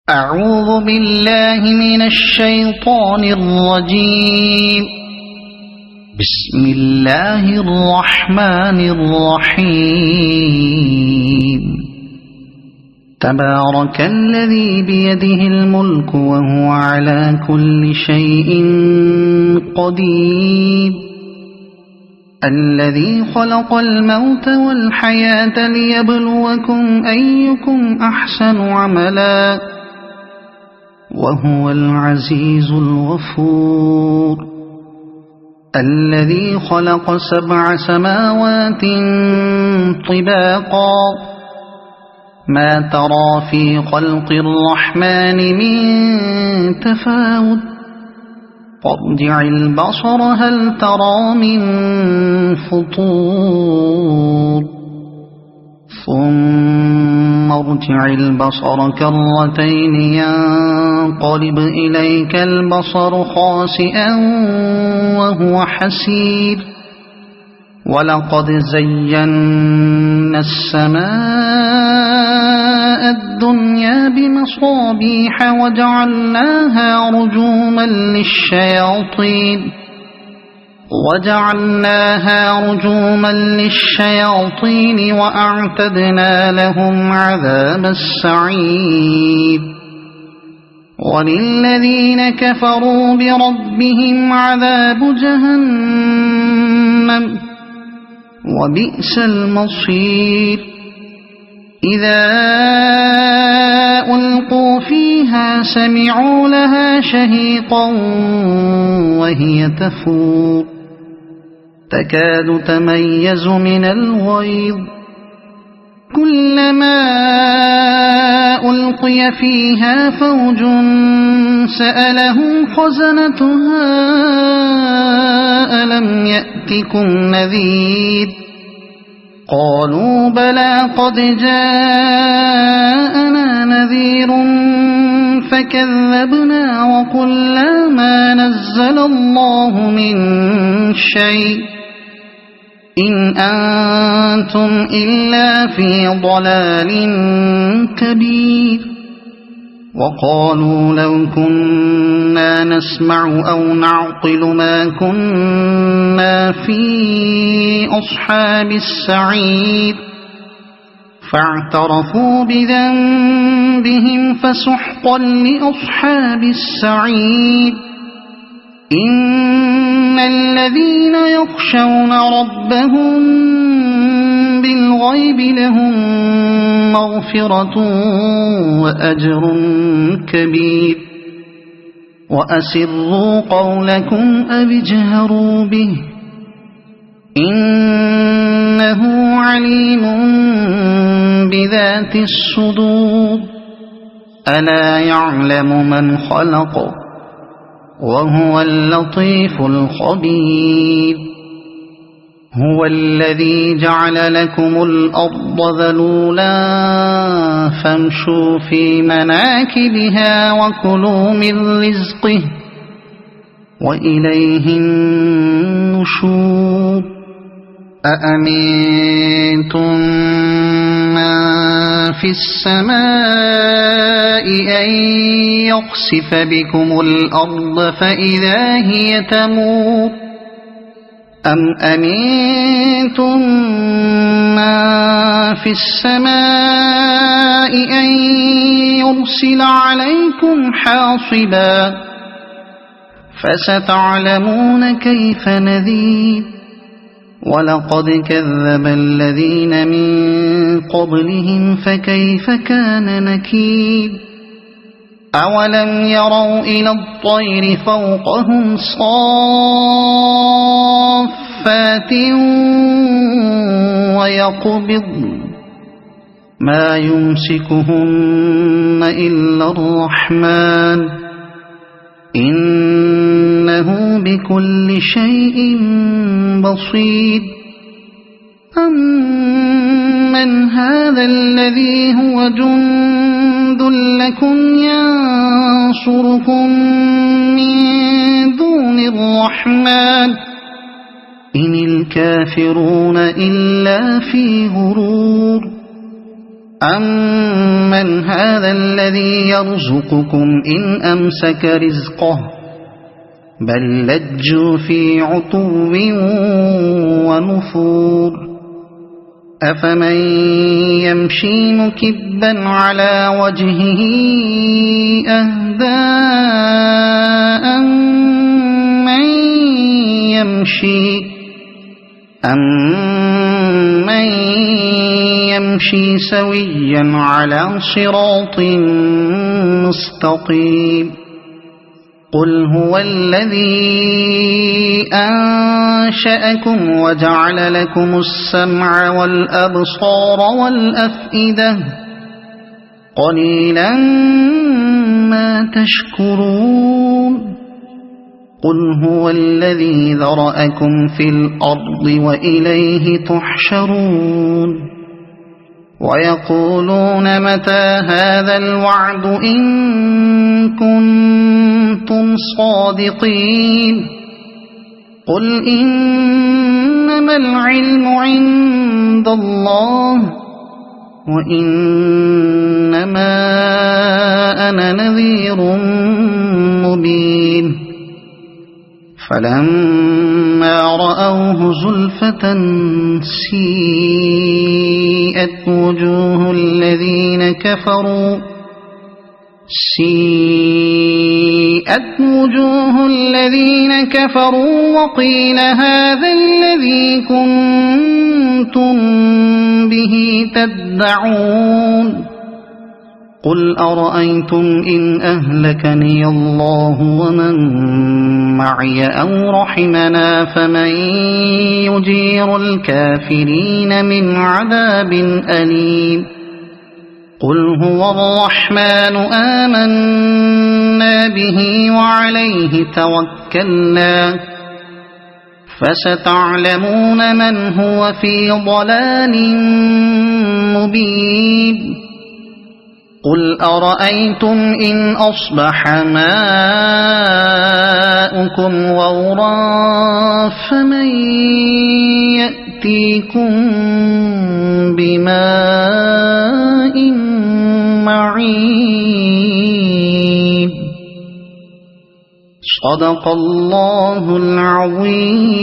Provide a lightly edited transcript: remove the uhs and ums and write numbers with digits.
أعوذ بالله من الشيطان الرجيم. بسم الله الرحمن الرحيم. تبارك الذي بيده الملك وهو على كل شيء قدير. الذي خلق الموت والحياة ليبلوكم أيكم أحسن عملا وهو العزيز الغفور. الذي خلق 7 سماوات طباقا ما ترى في خلق الرحمن من تفاوت فارجع البصر هل ترى من فطور ثم ارجع البصر كرتين ينقلب إليك البصر خاسئا وهو حسير. ولقد زينا السماء الدنيا بمصابيح وجعلناها رجوما للشياطين وأعتدنا لهم عذاب السعير. وللذين كفروا بربهم عذاب جهنم وبئس المصير. إذا ألقوا فيها سمعوا لها شهيقا وهي تفور تكاد تميز من الغيظ. كلما ألقي فيها فوج سألهم خزنتها ألم يأتكم نذير قالوا بلى قد جاءنا نذير فكذبنا وقلنا ما نزل الله من شيء إن أنتم إلا في ضلال كبير. وقالوا لو كنا نسمع أو نعقل ما كنا في أصحاب السعير فاعترفوا بذنبهم فسحقا لأصحاب السعير. إن الذين يخشون ربهم بالغيب لهم مغفرة وأجر كبير. وأسروا قولكم أو اجهروا به إنه عليم بذات الصدور. ألا يعلم من خلق وهو اللطيف الخبير. هو الذي جعل لكم الأرض ذلولا فامشوا في مناكبها وكلوا من رزقه وإليه النشور. أأمنتم من في السماء أن يخسف بكم الأرض فإذا هي تمور أم أمنتم من في السماء أن يرسل عليكم حاصبا فستعلمون كيف نذير. ولقد كذب الذين من قبلهم فكيف كان نكير. أولم يروا إلى الطير فوقهم صافات ويقبضن ما يمسكهن إلا الرحمن إنه بكل شيء بصير. أمن هذا الذي هو جند لكم ينصركم من دون الرحمن إن الكافرون إلا في غرور. أَمَّنْ هَذَا الَّذِي يَرْزُقُكُمْ إِنْ أَمْسَكَ رِزْقَهُ بَل لَّجُّوا فِي عُتُوٍّ وَنُفُورٍ أَفَمَن يَمْشِي مُكِبًّا عَلَى وَجْهِهِ أَهْدَىٰ أَمَّن يَمْشِي سَوِيًّا عَلَى صِرَاطٍ مُّسْتَقِيمٍ قُلْ هُوَ الَّذِي أَنشَأَكُمْ وَجَعَلَ لَكُمُ السَّمْعَ وَالْأَبْصَارَ وَالْأَفْئِدَةَ قَلِيلًا مَّا تَشْكُرُونَ قُلْ هُوَ الَّذِي ذَرَأَكُمْ فِي الْأَرْضِ وَإِلَيْهِ تُحْشَرُونَ وَيَقُولُونَ مَتَىٰ هَٰذَا الْوَعْدُ إِن كُنتُمْ صَادِقِينَ قُلْ إِنَّمَا الْعِلْمُ عِندَ اللَّهِ وَإِنَّمَا أَنَا نَذِيرٌ مُّبِينٌ فَلَمَّا رَأَوْهُ زُلْفَةً سِيئَتْ وُجُوهُ الَّذِينَ كَفَرُوا وَقِيلَ هَٰذَا الَّذِي كُنتُم بِهِ تَدَّعُونَ قُلْ أَرَأَيْتُمْ إِنْ أَهْلَكَنِيَ اللَّهُ وَمَن مَّعِيَ أَوْ رَحِمَنَا فَمَن يُجِيرُ الْكَافِرِينَ مِنْ عَذَابٍ أَلِيمٍ قُلْ هُوَ الرَّحْمَٰنُ آمَنَّا بِهِ وَعَلَيْهِ تَوَكَّلْنَا فَسَتَعْلَمُونَ مَنْ هُوَ فِي ضَلَالٍ مُّبِينٍ قُلْ أَرَأَيْتُمْ إِنْ أَصْبَحَ مَاؤُكُمْ غَوْرًا فَمَن يَأْتِيكُم بِمَاءٍ مَّعِينٍ صَدَقَ اللَّهُ الْعَظِيمُ.